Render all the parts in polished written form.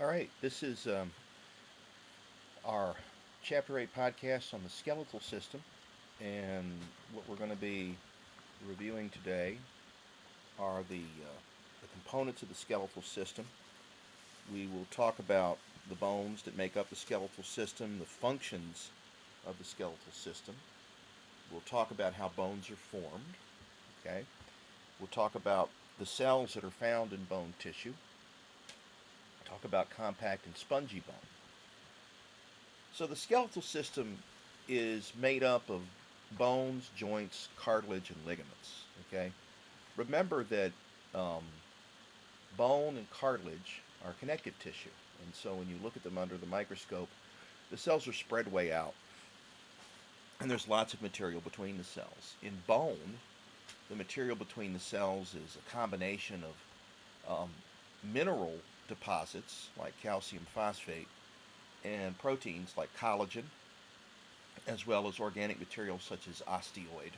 All right, this is our Chapter 8 podcast on the skeletal system. And what we're going to be reviewing today are the components of the skeletal system. We will talk about the bones that make up the skeletal system, the functions of the skeletal system. We'll talk about how bones are formed. Okay. We'll talk about the cells that are found in bone tissue. Talk about compact and spongy bone. So the skeletal system is made up of bones, joints, cartilage, and ligaments. Okay, remember that um, bone and cartilage are connective tissue, and so when you look at them under the microscope, the cells are spread way out, and there's lots of material between the cells. In bone, the material between the cells is a combination of mineral deposits like calcium phosphate and proteins like collagen, as well as organic materials such as osteoid.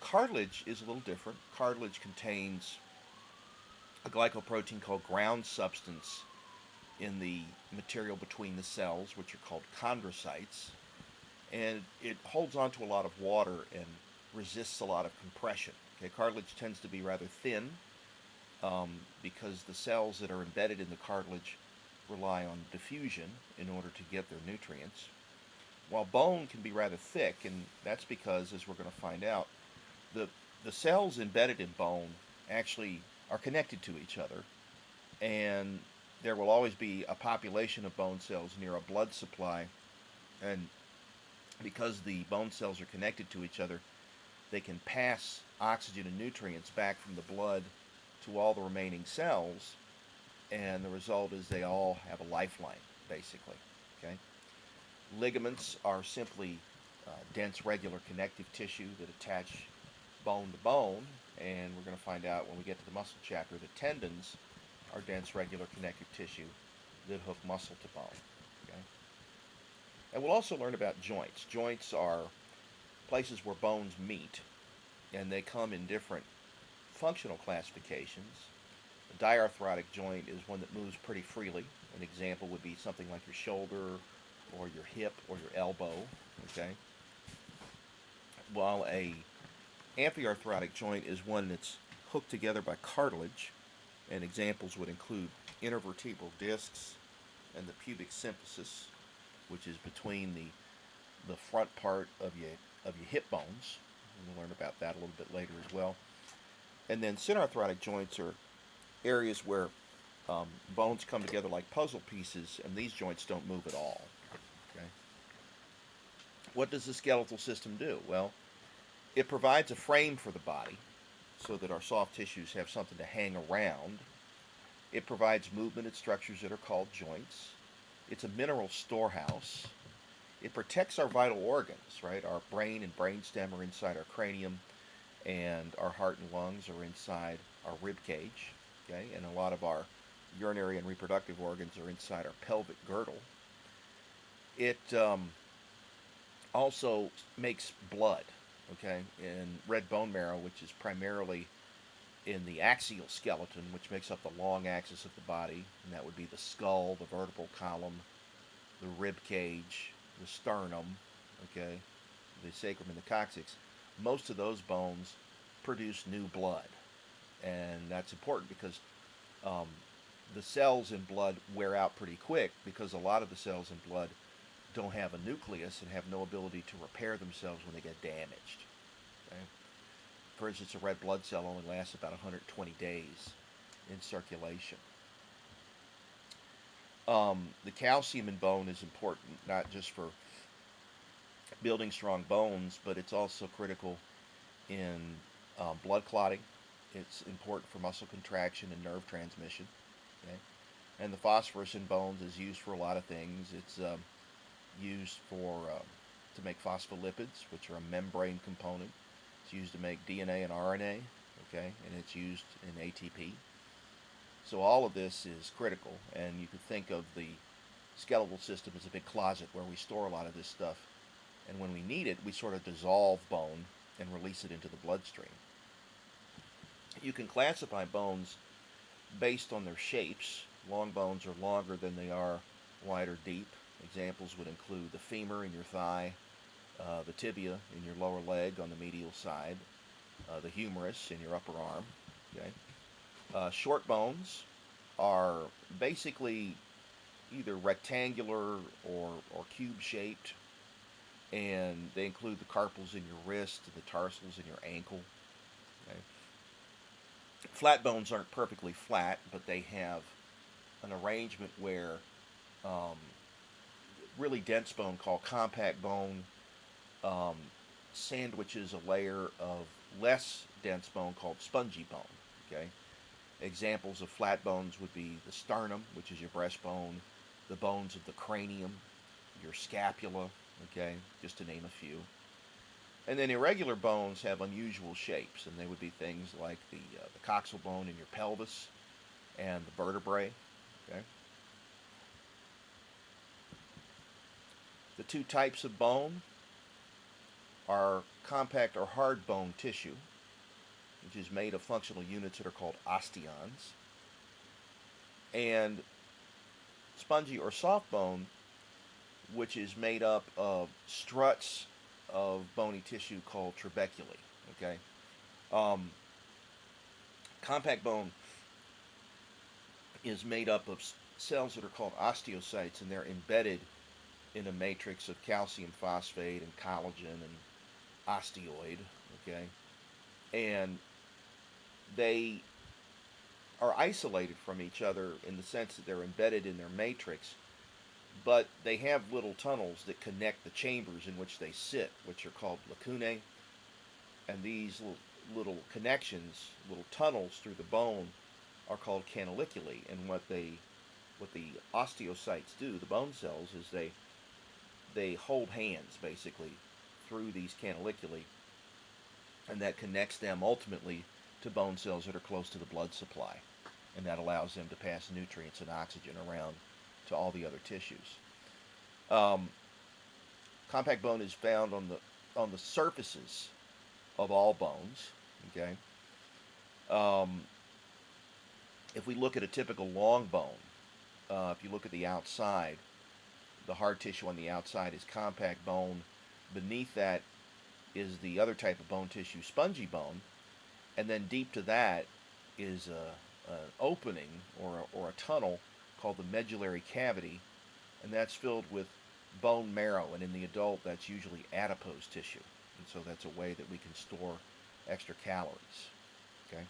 Cartilage is a little different. Cartilage contains a glycoprotein called ground substance in the material between the cells, which are called chondrocytes, and it holds on to a lot of water and resists a lot of compression. Okay, cartilage tends to be rather thin because the cells that are embedded in the cartilage rely on diffusion in order to get their nutrients, while bone can be rather thick, and that's because, as we're going to find out, the, the cells embedded in bone actually are connected to each other, and there will always be a population of bone cells near a blood supply, and because the bone cells are connected to each other, they can pass oxygen and nutrients back from the blood to all the remaining cells, and the result is they all have a lifeline, basically. Okay, ligaments are simply dense, regular connective tissue that attach bone to bone, and we're going to find out when we get to the muscle chapter that tendons are dense, regular connective tissue that hook muscle to bone. Okay, and we'll also learn about joints. Joints are places where bones meet, and they come in different functional classifications. A diarthrotic joint is one that moves pretty freely. An example would be something like your shoulder or your hip or your elbow. Okay, while a amphiarthrotic joint is one that's hooked together by cartilage, and examples would include intervertebral discs and the pubic symphysis, which is between the front part of your hip bones. And we'll learn about that a little bit later as well. And then synarthrotic joints are areas where bones come together like puzzle pieces, and these joints don't move at all. Okay. What does the skeletal system do? Well, it provides a frame for the body so that our soft tissues have something to hang around. It provides movement at structures that are called joints. It's a mineral storehouse. It protects our vital organs, right? Our brain and brainstem are inside our cranium, and our heart and lungs are inside our rib cage. Okay, and a lot of our urinary and reproductive organs are inside our pelvic girdle. It also makes blood, okay, in red bone marrow, which is primarily in the axial skeleton, which makes up the long axis of the body, and that would be the skull, the vertebral column, the rib cage, the sternum, okay, the sacrum and the coccyx. Most of those bones produce new blood, and that's important because the cells in blood wear out pretty quick, because a lot of the cells in blood don't have a nucleus and have no ability to repair themselves when they get damaged. Okay? For instance, a red blood cell only lasts about 120 days in circulation. The calcium in bone is important not just for building strong bones, but it's also critical in blood clotting. It's important for muscle contraction and nerve transmission. Okay? And the phosphorus in bones is used for a lot of things. It's used to make phospholipids, which are a membrane component. It's used to make DNA and RNA. Okay, and it's used in ATP. So all of this is critical, and you could think of the skeletal system as a big closet where we store a lot of this stuff, and when we need it, we sort of dissolve bone and release it into the bloodstream. You can classify bones based on their shapes. Long bones are longer than they are wide or deep. Examples would include the femur in your thigh, the tibia in your lower leg on the medial side, the humerus in your upper arm. Okay. Short bones are basically either rectangular or cube shaped, and they include the carpals in your wrist, the tarsals in your ankle. Okay. Flat bones aren't perfectly flat, but they have an arrangement where um, really dense bone called compact bone um, sandwiches a layer of less dense bone called spongy bone. Okay. Examples of flat bones would be the sternum, which is your breastbone, the bones of the cranium, your scapula, okay, just to name a few. And then irregular bones have unusual shapes, and they would be things like the coxal bone in your pelvis and the vertebrae. Okay. The two types of bone are compact or hard bone tissue, which is made of functional units that are called osteons, and spongy or soft bone, which is made up of struts of bony tissue called trabeculae. Okay, um, compact bone is made up of cells that are called osteocytes, and they're embedded in a matrix of calcium phosphate and collagen and osteoid. Okay, and they are isolated from each other in the sense that they're embedded in their matrix, but they have little tunnels that connect the chambers in which they sit, which are called lacunae. And these little connections, little tunnels through the bone, are called canaliculi. And what the osteocytes do, the bone cells, is they hold hands basically through these canaliculi, and that connects them ultimately to bone cells that are close to the blood supply, and that allows them to pass nutrients and oxygen around to all the other tissues. Um, Compact bone is found on the surfaces of all bones. Okay. Um, if we look at a typical long bone, if you look at the outside, the hard tissue on the outside is compact bone. Beneath that is the other type of bone tissue, spongy bone, and then deep to that is an opening or a tunnel called the medullary cavity, and that's filled with bone marrow, and in the adult that's usually adipose tissue, and so that's a way that we can store extra calories. Okay.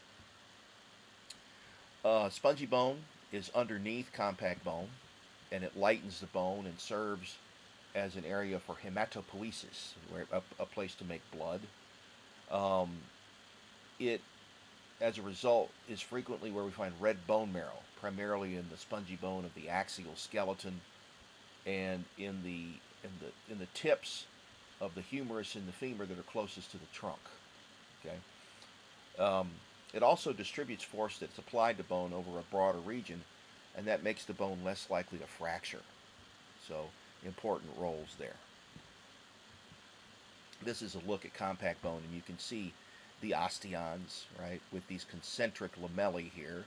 Spongy bone is underneath compact bone, and it lightens the bone and serves as an area for hematopoiesis, where a place to make blood. Um, it, as a result, is frequently where we find red bone marrow, primarily in the spongy bone of the axial skeleton and in the tips of the humerus and the femur that are closest to the trunk. Okay. Um, it also distributes force that's applied to bone over a broader region, and that makes the bone less likely to fracture. So, important roles there. This is a look at compact bone, and you can see the osteons, right, with these concentric lamellae here,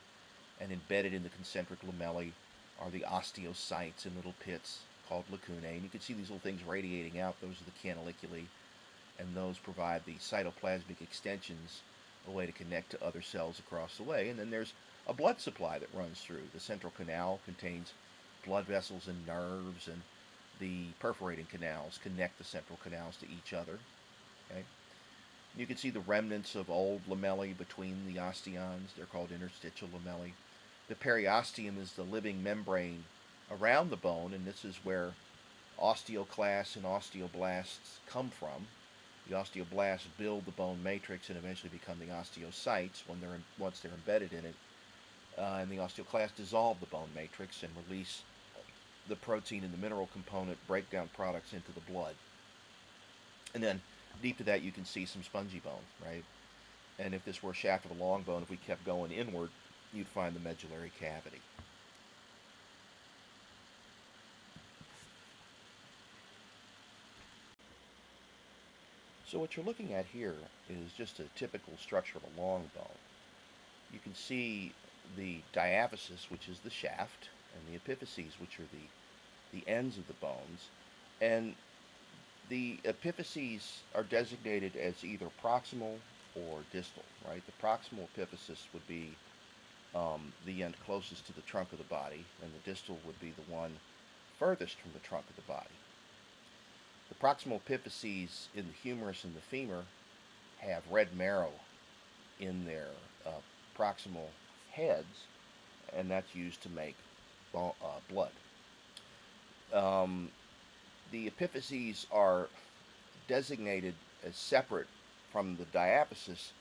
and embedded in the concentric lamellae are the osteocytes in little pits called lacunae, and you can see these little things radiating out. Those are the canaliculi, and those provide the cytoplasmic extensions, a way to connect to other cells across the way. And then there's a blood supply that runs through. The central canal contains blood vessels and nerves, and the perforating canals connect the central canals to each other. Okay? You can see the remnants of old lamellae between the osteons. They're called interstitial lamellae. The periosteum is the living membrane around the bone, and this is where osteoclasts and osteoblasts come from. The osteoblasts build the bone matrix and eventually become the osteocytes once they're embedded in it. And the osteoclasts dissolve the bone matrix and release the protein and the mineral component breakdown products into the blood. And then deep to that you can see some spongy bone, right? And if this were a shaft of a long bone, if we kept going inward, you'd find the medullary cavity. So what you're looking at here is just a typical structure of a long bone. You can see the diaphysis, which is the shaft, and the epiphyses, which are the ends of the bones. And the epiphyses are designated as either proximal or distal, right? The proximal epiphysis would be the end closest to the trunk of the body, and the distal would be the one furthest from the trunk of the body. The proximal epiphyses in the humerus and the femur have red marrow in their proximal heads, and that's used to make blood. The epiphyses are designated as separate from the diaphysis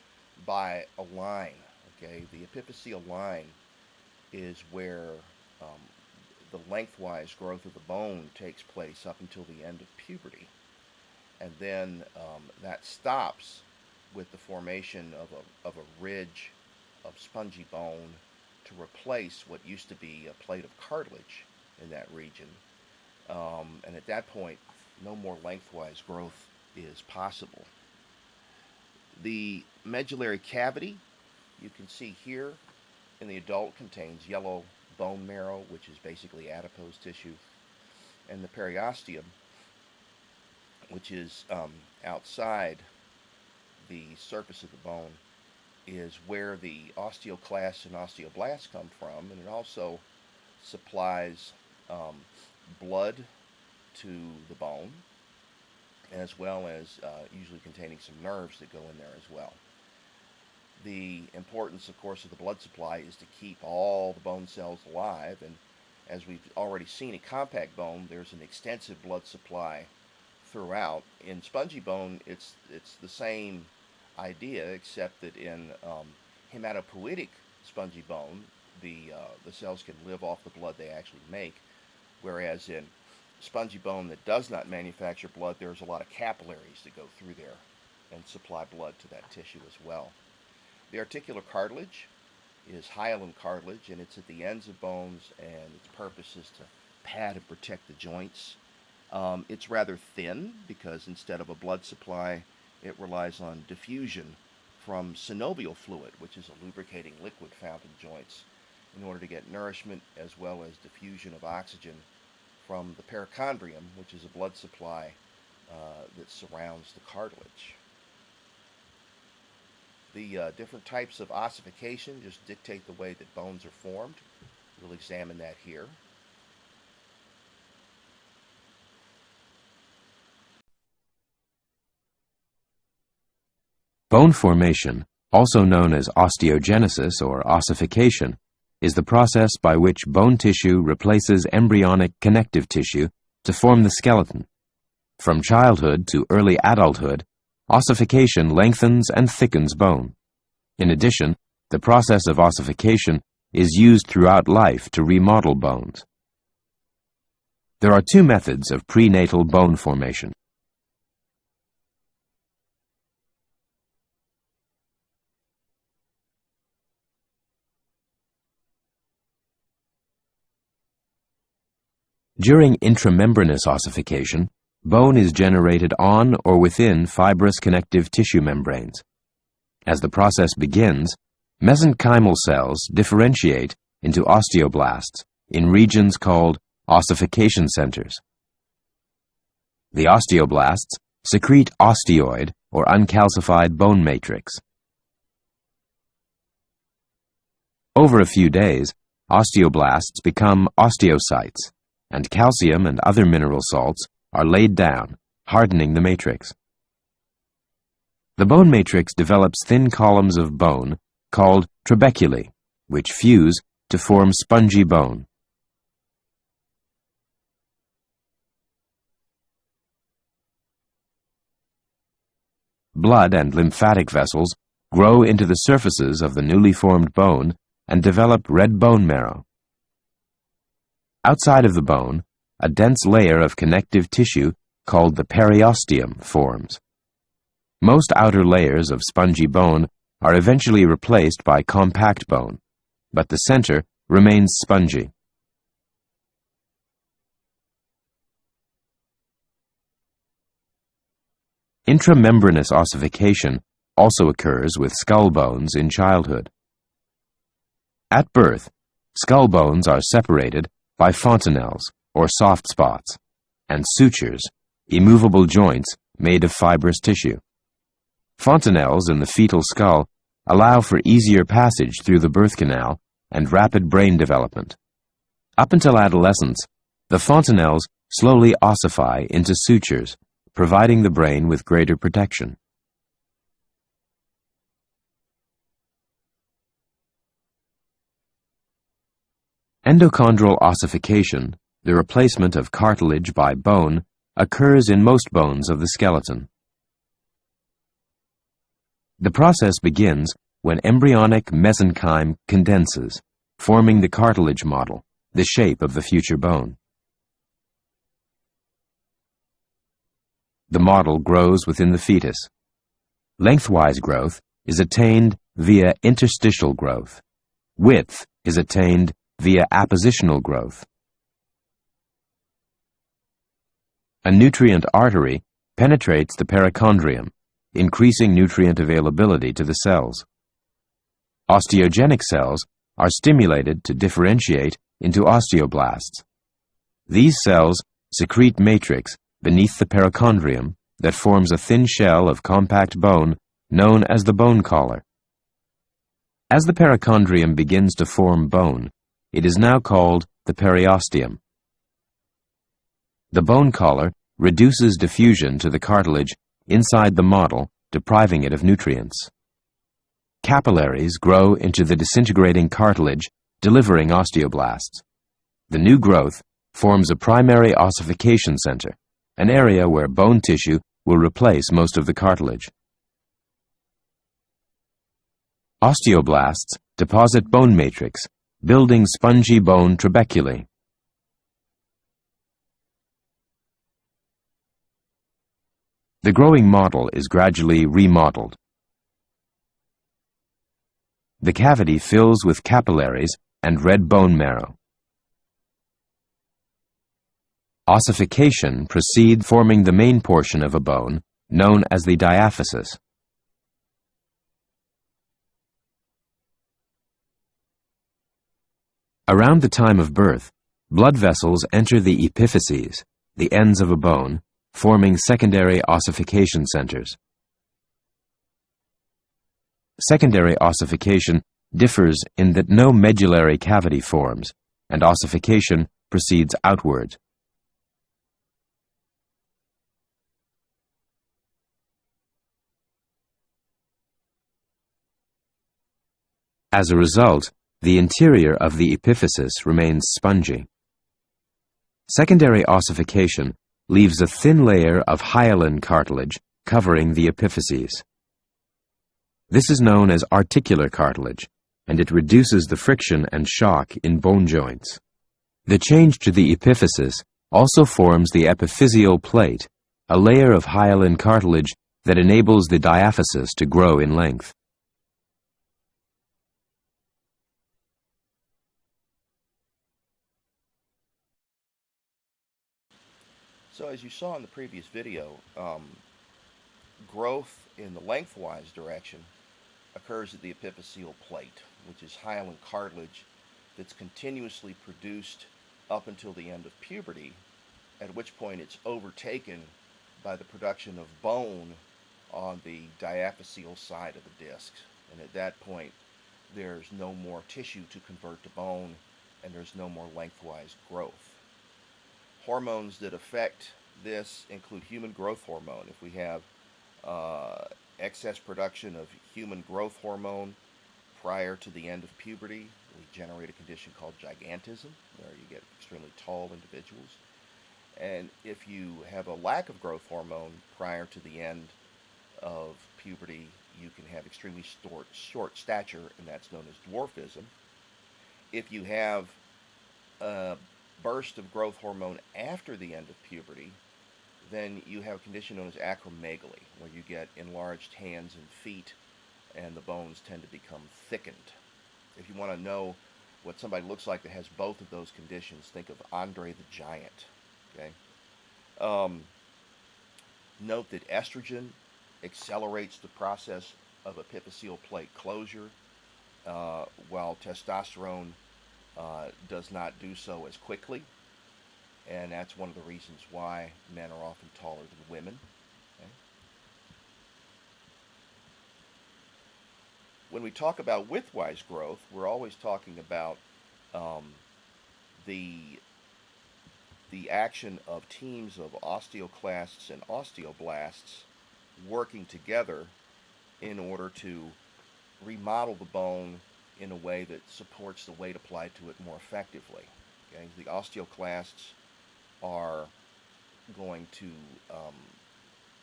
by a line. Okay, the epiphyseal line is where the lengthwise growth of the bone takes place up until the end of puberty, and then that stops with the formation of a ridge of spongy bone to replace what used to be a plate of cartilage in that region. And at that point, no more lengthwise growth is possible. The medullary cavity, you can see here, in the adult contains yellow bone marrow, which is basically adipose tissue, and the periosteum, which is outside the surface of the bone, is where the osteoclasts and osteoblasts come from, and it also supplies blood to the bone, as well as usually containing some nerves that go in there as well. The importance, of course, of the blood supply is to keep all the bone cells alive, and as we've already seen in compact bone, there's an extensive blood supply throughout. In spongy bone, it's the same idea, except that in hematopoietic spongy bone, the cells can live off the blood they actually make, whereas in spongy bone that does not manufacture blood, there's a lot of capillaries that go through there and supply blood to that tissue as well. The articular cartilage is hyaline cartilage, and it's at the ends of bones, and its purpose is to pad and protect the joints. It's rather thin because instead of a blood supply, it relies on diffusion from synovial fluid, which is a lubricating liquid found in joints, in order to get nourishment as well as diffusion of oxygen from the perichondrium, which is a blood supply that surrounds the cartilage. The different types of ossification just dictate the way that bones are formed. We'll examine that here. Bone formation, also known as osteogenesis or ossification, is the process by which bone tissue replaces embryonic connective tissue to form the skeleton. From childhood to early adulthood, ossification lengthens and thickens bone. In addition, the process of ossification is used throughout life to remodel bones. There are two methods of prenatal bone formation. During intramembranous ossification, bone is generated on or within fibrous connective tissue membranes. As the process begins, mesenchymal cells differentiate into osteoblasts in regions called ossification centers. The osteoblasts secrete osteoid or uncalcified bone matrix. Over a few days, osteoblasts become osteocytes, and calcium and other mineral salts are laid down, hardening the matrix. The bone matrix develops thin columns of bone called trabeculae, which fuse to form spongy bone. Blood and lymphatic vessels grow into the surfaces of the newly formed bone and develop red bone marrow. Outside of the bone, a dense layer of connective tissue called the periosteum forms. Most outer layers of spongy bone are eventually replaced by compact bone, but the center remains spongy. Intramembranous ossification also occurs with skull bones in childhood. At birth, skull bones are separated by fontanelles, or soft spots, and sutures, immovable joints made of fibrous tissue. Fontanelles in the fetal skull allow for easier passage through the birth canal and rapid brain development. Up until adolescence, the fontanelles slowly ossify into sutures, providing the brain with greater protection. Endochondral ossification, the replacement of cartilage by bone, occurs in most bones of the skeleton. The process begins when embryonic mesenchyme condenses, forming the cartilage model, the shape of the future bone. The model grows within the fetus. Lengthwise growth is attained via interstitial growth. Width is attained via appositional growth. A nutrient artery penetrates the perichondrium, increasing nutrient availability to the cells. Osteogenic cells are stimulated to differentiate into osteoblasts. These cells secrete matrix beneath the perichondrium that forms a thin shell of compact bone known as the bone collar. As the perichondrium begins to form bone, it is now called the periosteum. The bone collar reduces diffusion to the cartilage inside the model, depriving it of nutrients. Capillaries grow into the disintegrating cartilage, delivering osteoblasts. The new growth forms a primary ossification center, an area where bone tissue will replace most of the cartilage. Osteoblasts deposit bone matrix, building spongy bone trabeculae. The growing model is gradually remodeled. The cavity fills with capillaries and red bone marrow. Ossification proceeds, forming the main portion of a bone, known as the diaphysis. Around the time of birth, blood vessels enter the epiphyses, the ends of a bone, forming secondary ossification centers. Secondary ossification differs in that no medullary cavity forms, and ossification proceeds outward. As a result, the interior of the epiphysis remains spongy. Secondary ossification leaves a thin layer of hyaline cartilage covering the epiphyses. This is known as articular cartilage, and it reduces the friction and shock in bone joints. The change to the epiphysis also forms the epiphyseal plate, a layer of hyaline cartilage that enables the diaphysis to grow in length. So as you saw in the previous video, growth in the lengthwise direction occurs at the epiphyseal plate, which is hyaline cartilage that's continuously produced up until the end of puberty, at which point it's overtaken by the production of bone on the diaphyseal side of the disc. And at that point, there's no more tissue to convert to bone, and there's no more lengthwise growth. Hormones that affect this include human growth hormone. If we have excess production of human growth hormone prior to the end of puberty, we generate a condition called gigantism, where you get extremely tall individuals. And if you have a lack of growth hormone prior to the end of puberty, you can have extremely short stature, and that's known as dwarfism. If you have a burst of growth hormone after the end of puberty, then you have a condition known as acromegaly, where you get enlarged hands and feet, and the bones tend to become thickened. If you want to know what somebody looks like that has both of those conditions, think of Andre the Giant. Okay. Note that estrogen accelerates the process of epiphyseal plate closure. while testosterone does not do so as quickly, and that's one of the reasons why men are often taller than women. Okay? When we talk about widthwise growth, we're always talking about um, the action of teams of osteoclasts and osteoblasts working together in order to remodel the bone in a way that supports the weight applied to it more effectively. Okay? The osteoclasts are going to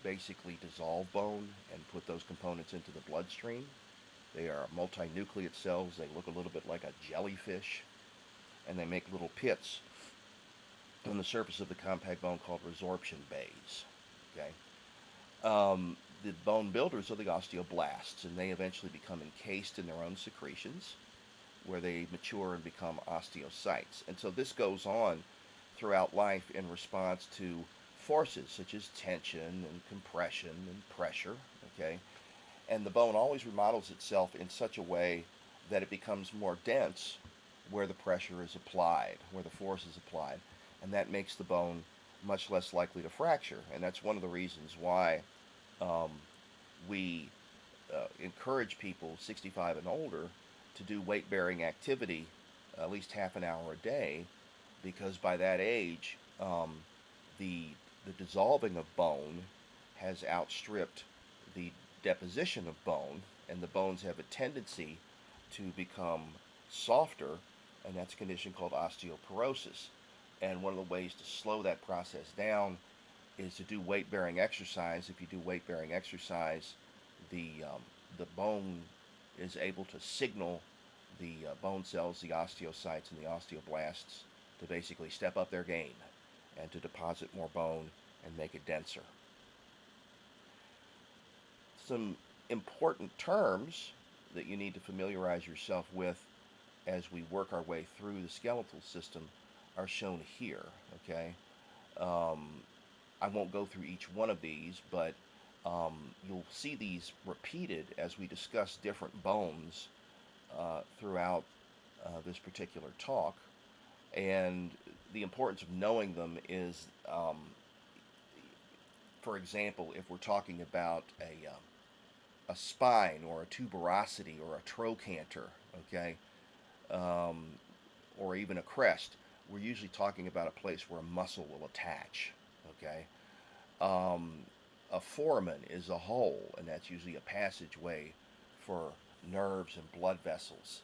basically dissolve bone and put those components into the bloodstream. They are multinucleate cells. They look a little bit like a jellyfish, and they make little pits on the surface of the compact bone called resorption bays. Okay, the bone builders are the osteoblasts, and they eventually become encased in their own secretions, where they mature and become osteocytes. And so this goes on throughout life in response to forces such as tension and compression and pressure. Okay, and the bone always remodels itself in such a way that it becomes more dense where the pressure is applied, where the force is applied, and that makes the bone much less likely to fracture. And that's one of the reasons why we encourage people 65 and older to do weight-bearing activity at least half an hour a day, because by that age, the dissolving of bone has outstripped the deposition of bone, and the bones have a tendency to become softer, and that's a condition called osteoporosis. And one of the ways to slow that process down is to do weight-bearing exercise. If you do weight-bearing exercise, the bone is able to signal the bone cells, the osteocytes and the osteoblasts, to basically step up their game and to deposit more bone and make it denser. Some important terms that you need to familiarize yourself with as we work our way through the skeletal system are shown here. Okay, I won't go through each one of these, but you'll see these repeated as we discuss different bones throughout this particular talk. And the importance of knowing them is, for example, if we're talking about a spine or a tuberosity or a trochanter, okay, or even a crest, we're usually talking about a place where a muscle will attach, okay. A foramen is a hole, and that's usually a passageway for nerves and blood vessels.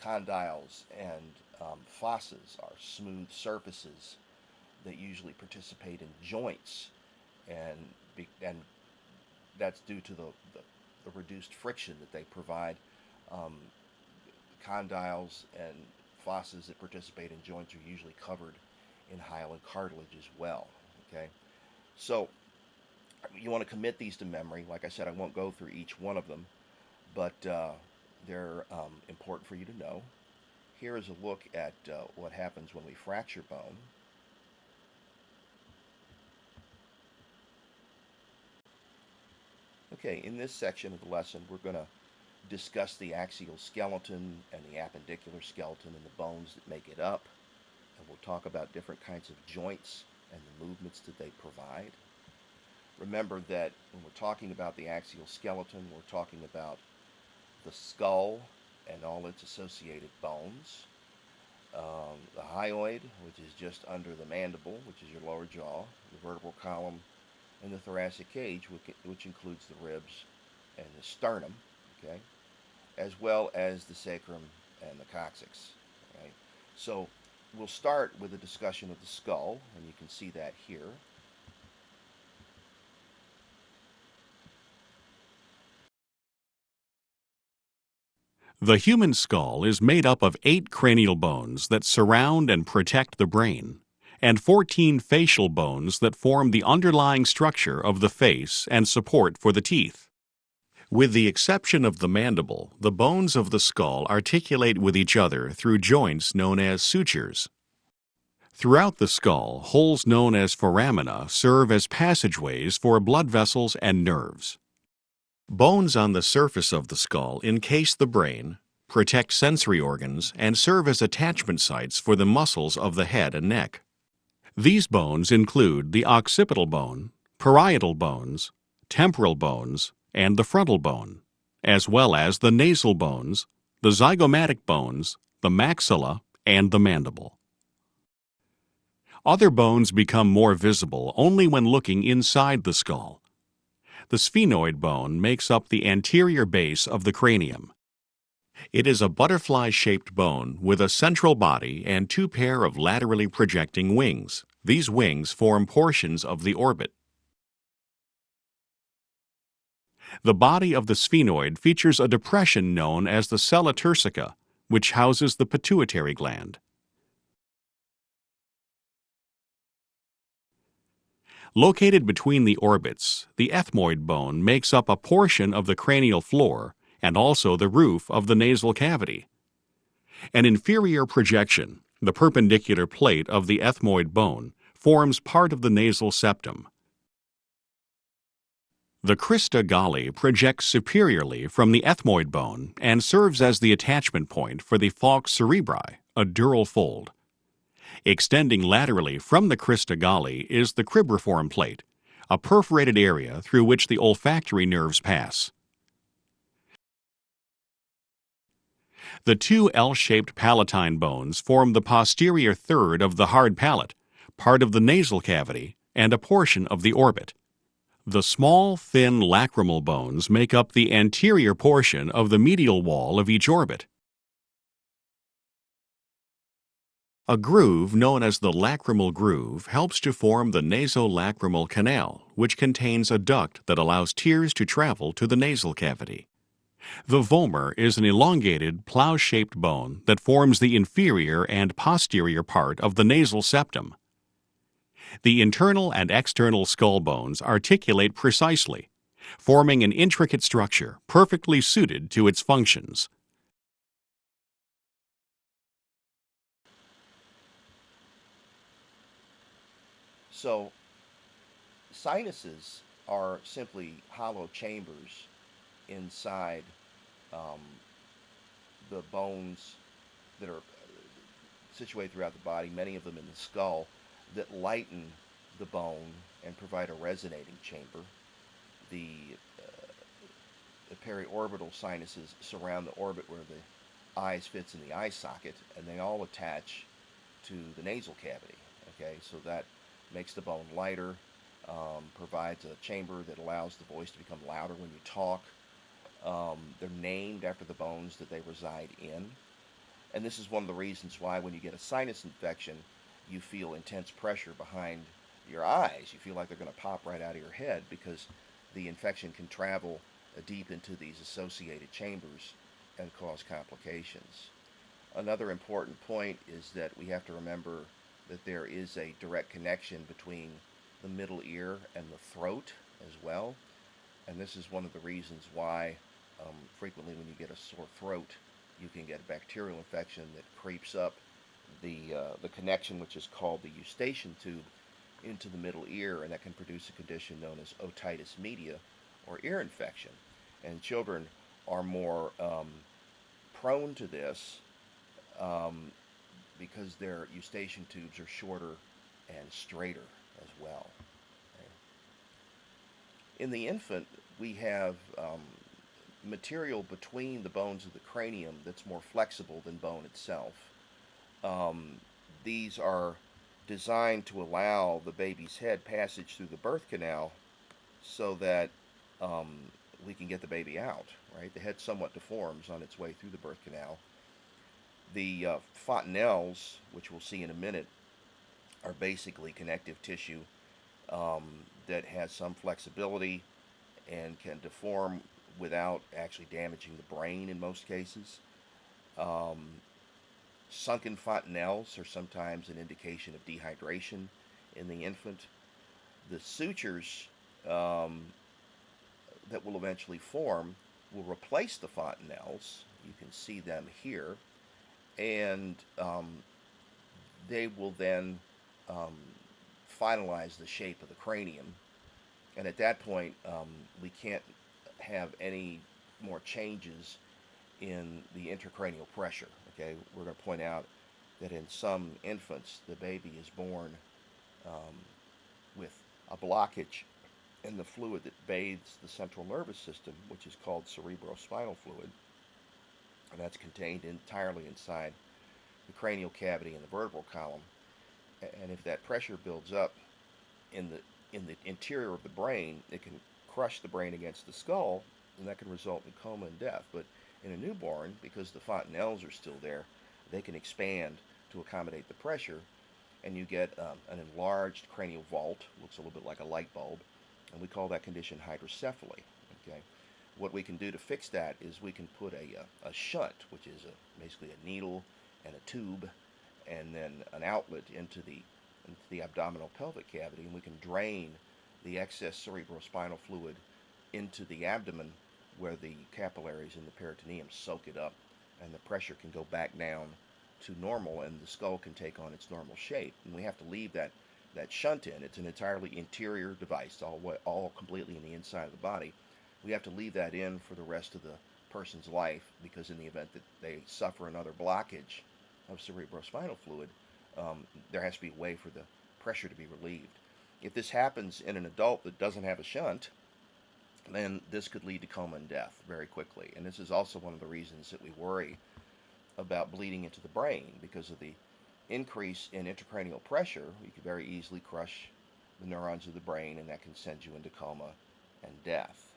Condyles and fossas are smooth surfaces that usually participate in joints, and that's due to the reduced friction that they provide. Condyles and fossas that participate in joints are usually covered in hyaline cartilage as well. Okay, so you want to commit these to memory. Like I said, I won't go through each one of them, but they're important for you to know. Here is a look at what happens when we fracture bone. Okay, in this section of the lesson, we're going to discuss the axial skeleton and the appendicular skeleton and the bones that make it up. And we'll talk about different kinds of joints and the movements that they provide. Remember that when we're talking about the axial skeleton, we're talking about the skull and all its associated bones, the hyoid, which is just under the mandible, which is your lower jaw, the vertebral column, and the thoracic cage, which includes the ribs and the sternum, okay, as well as the sacrum and the coccyx. Okay? So we'll start with a discussion of the skull, and you can see that here. The human skull is made up of 8 cranial bones that surround and protect the brain, and 14 facial bones that form the underlying structure of the face and support for the teeth. With the exception of the mandible, the bones of the skull articulate with each other through joints known as sutures. Throughout the skull, holes known as foramina serve as passageways for blood vessels and nerves. Bones on the surface of the skull encase the brain, protect sensory organs, and serve as attachment sites for the muscles of the head and neck. These bones include the occipital bone, parietal bones, temporal bones, and the frontal bone, as well as the nasal bones, the zygomatic bones, the maxilla, and the mandible. Other bones become more visible only when looking inside the skull. The sphenoid bone makes up the anterior base of the cranium. It is a butterfly-shaped bone with a central body and two pair of laterally projecting wings. These wings form portions of the orbit. The body of the sphenoid features a depression known as the sella turcica, which houses the pituitary gland. Located between the orbits, the ethmoid bone makes up a portion of the cranial floor and also the roof of the nasal cavity. An inferior projection, the perpendicular plate of the ethmoid bone, forms part of the nasal septum. The crista galli projects superiorly from the ethmoid bone and serves as the attachment point for the falx cerebri, a dural fold. Extending laterally from the crista galli is the cribriform plate, a perforated area through which the olfactory nerves pass. The two L-shaped palatine bones form the posterior third of the hard palate, part of the nasal cavity, and a portion of the orbit. The small, thin lacrimal bones make up the anterior portion of the medial wall of each orbit. A groove known as the lacrimal groove helps to form the nasolacrimal canal, which contains a duct that allows tears to travel to the nasal cavity. The vomer is an elongated, plow-shaped bone that forms the inferior and posterior part of the nasal septum. The internal and external skull bones articulate precisely, forming an intricate structure perfectly suited to its functions. So, sinuses are simply hollow chambers inside the bones that are situated throughout the body, many of them in the skull, that lighten the bone and provide a resonating chamber. The periorbital sinuses surround the orbit where the eyes fits in the eye socket, and they all attach to the nasal cavity. Okay, so that makes the bone lighter, provides a chamber that allows the voice to become louder when you talk. They're named after the bones that they reside in. And this is one of the reasons why when you get a sinus infection, you feel intense pressure behind your eyes. You feel like they're going to pop right out of your head because the infection can travel deep into these associated chambers and cause complications. Another important point is that we have to remember that there is a direct connection between the middle ear and the throat as well. And this is one of the reasons why frequently when you get a sore throat, you can get a bacterial infection that creeps up the connection, which is called the eustachian tube, into the middle ear, and that can produce a condition known as otitis media, or ear infection. And children are more prone to this because their eustachian tubes are shorter and straighter as well. Okay. In the infant, we have material between the bones of the cranium that's more flexible than bone itself. These are designed to allow the baby's head passage through the birth canal so that we can get the baby out, right? The head somewhat deforms on its way through the birth canal. The fontanelles, which we'll see in a minute, are basically connective tissue that has some flexibility and can deform without actually damaging the brain in most cases. Sunken fontanelles are sometimes an indication of dehydration in the infant. The sutures that will eventually form will replace the fontanelles. You can see them here. And they will then finalize the shape of the cranium. And at that point, we can't have any more changes in the intracranial pressure. Okay, we're going to point out that in some infants, the baby is born um, with a blockage in the fluid that bathes the central nervous system, which is called cerebrospinal fluid, and that's contained entirely inside the cranial cavity and the vertebral column. And if that pressure builds up in the interior of the brain, it can crush the brain against the skull, and that can result in coma and death. But in a newborn, because the fontanelles are still there, they can expand to accommodate the pressure, and you get an enlarged cranial vault, looks a little bit like a light bulb, and we call that condition hydrocephaly. Okay, what we can do to fix that is we can put a shunt, which is basically a needle and a tube, and then an outlet into the abdominal pelvic cavity, and we can drain the excess cerebrospinal fluid into the abdomen where the capillaries in the peritoneum soak it up, and the pressure can go back down to normal, and the skull can take on its normal shape. And we have to leave that shunt in. It's an entirely interior device, all completely in the inside of the body. We have to leave that in for the rest of the person's life, because in the event that they suffer another blockage of cerebrospinal fluid, there has to be a way for the pressure to be relieved. If this happens in an adult that doesn't have a shunt, then this could lead to coma and death very quickly. And this is also one of the reasons that we worry about bleeding into the brain, because of the increase in intracranial pressure. You could very easily crush the neurons of the brain, and that can send you into coma and death.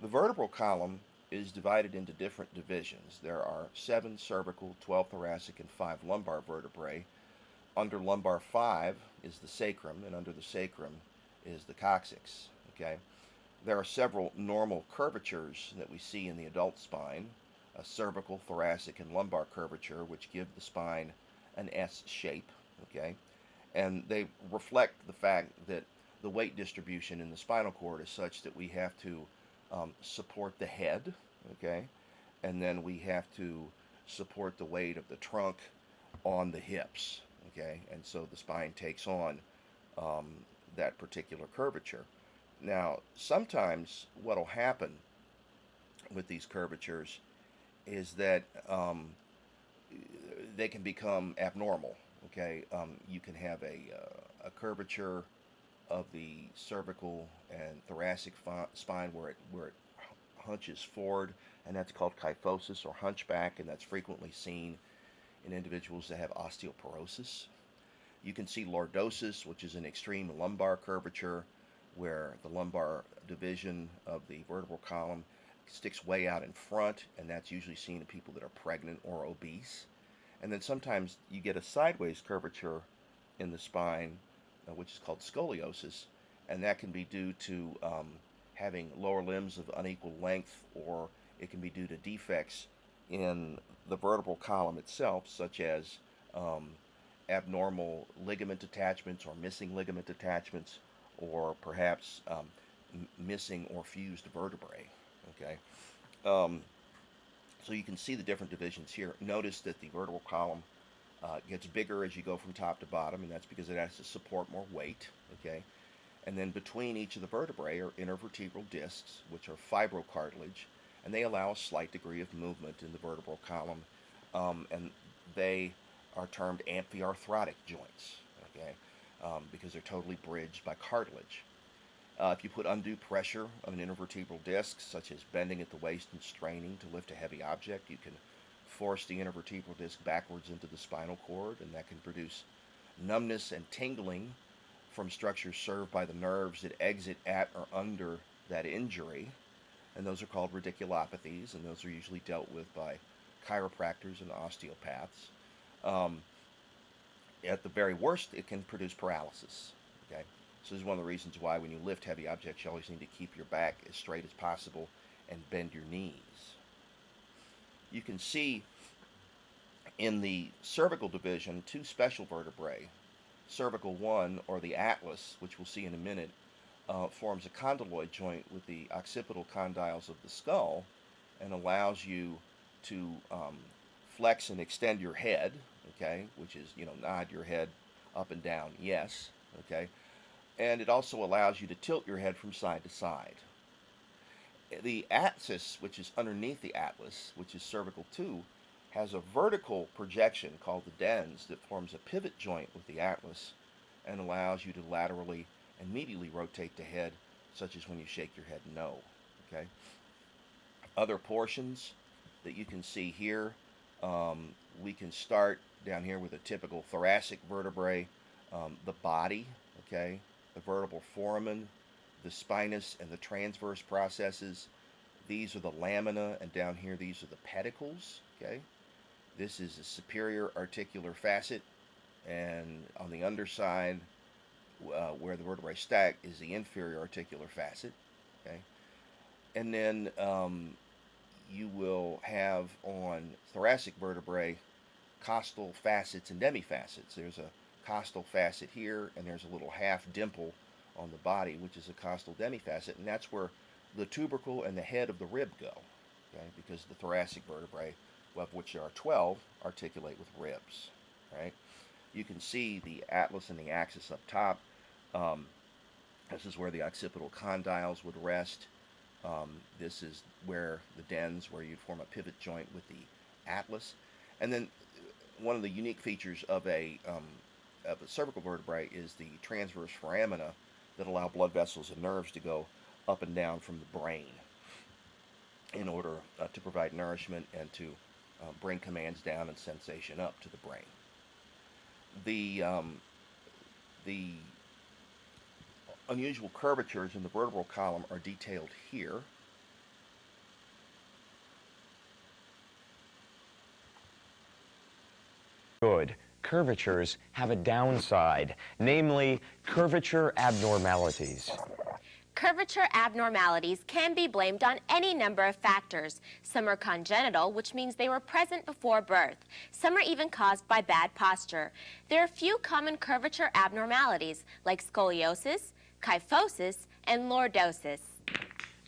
The vertebral column is divided into different divisions. There are 7 cervical, 12 thoracic, and 5 lumbar vertebrae. Under lumbar 5 is the sacrum, and under the sacrum is the coccyx. Okay, there are several normal curvatures that we see in the adult spine: a cervical, thoracic, and lumbar curvature, which give the spine an S shape. Okay, and they reflect the fact that the weight distribution in the spinal cord is such that we have to support the head, okay, and then we have to support the weight of the trunk on the hips, okay, and so the spine takes on that particular curvature. Now, sometimes what will happen with these curvatures is that they can become abnormal, okay. You can have a curvature of the cervical and thoracic spine where it hunches forward, and that's called kyphosis or hunchback, and that's frequently seen in individuals that have osteoporosis. You can see lordosis, which is an extreme lumbar curvature where the lumbar division of the vertebral column sticks way out in front, and that's usually seen in people that are pregnant or obese. And then sometimes you get a sideways curvature in the spine, which is called scoliosis, and that can be due to having lower limbs of unequal length, or it can be due to defects in the vertebral column itself, such as abnormal ligament attachments or missing ligament attachments, or perhaps missing or fused vertebrae. Okay, so you can see the different divisions here. Notice that the vertebral column gets bigger as you go from top to bottom, and that's because it has to support more weight. Okay, and then between each of the vertebrae are intervertebral discs, which are fibrocartilage, and they allow a slight degree of movement in the vertebral column, and they are termed amphiarthrotic joints. Okay, because they're totally bridged by cartilage. If you put undue pressure on an intervertebral disc, such as bending at the waist and straining to lift a heavy object, you can force the intervertebral disc backwards into the spinal cord, and that can produce numbness and tingling from structures served by the nerves that exit at or under that injury, and those are called radiculopathies, and those are usually dealt with by chiropractors and osteopaths. At the very worst, it can produce paralysis. Okay, so this is one of the reasons why when you lift heavy objects, you always need to keep your back as straight as possible and bend your knees. You can see in the cervical division 2 special vertebrae. Cervical 1, or the atlas, which we'll see in a minute, forms a condyloid joint with the occipital condyles of the skull, and allows you to flex and extend your head, okay, which is, nod your head up and down, yes, okay, and it also allows you to tilt your head from side to side. The axis, which is underneath the atlas, which is cervical 2, has a vertical projection called the dens that forms a pivot joint with the atlas and allows you to laterally and medially rotate the head, such as when you shake your head no. Okay. Other portions that you can see here, we can start down here with a typical thoracic vertebrae, the body, okay, the vertebral foramen, the spinous and the transverse processes. These are the lamina, and down here these are the pedicles, okay. This is a superior articular facet, and on the underside, where the vertebrae stack, is the inferior articular facet, okay. And then you will have on thoracic vertebrae costal facets and demifacets. There's a costal facet here, and there's a little half dimple on the body, which is a costal demifacet, and that's where the tubercle and the head of the rib go, okay, because the thoracic vertebrae, of which there are 12, articulate with ribs, right? You can see the atlas and the axis up top. This is where the occipital condyles would rest. This is where the dens, where you'd form a pivot joint with the atlas. And then one of the unique features of a cervical vertebrae is the transverse foramina that allow blood vessels and nerves to go up and down from the brain in order to provide nourishment and to bring commands down and sensation up to the brain. The unusual curvatures in the vertebral column are detailed here. Good. Curvatures have a downside, namely curvature abnormalities. Curvature abnormalities can be blamed on any number of factors. Some are congenital, which means they were present before birth. Some are even caused by bad posture. There are a few common curvature abnormalities, like scoliosis, kyphosis, and lordosis.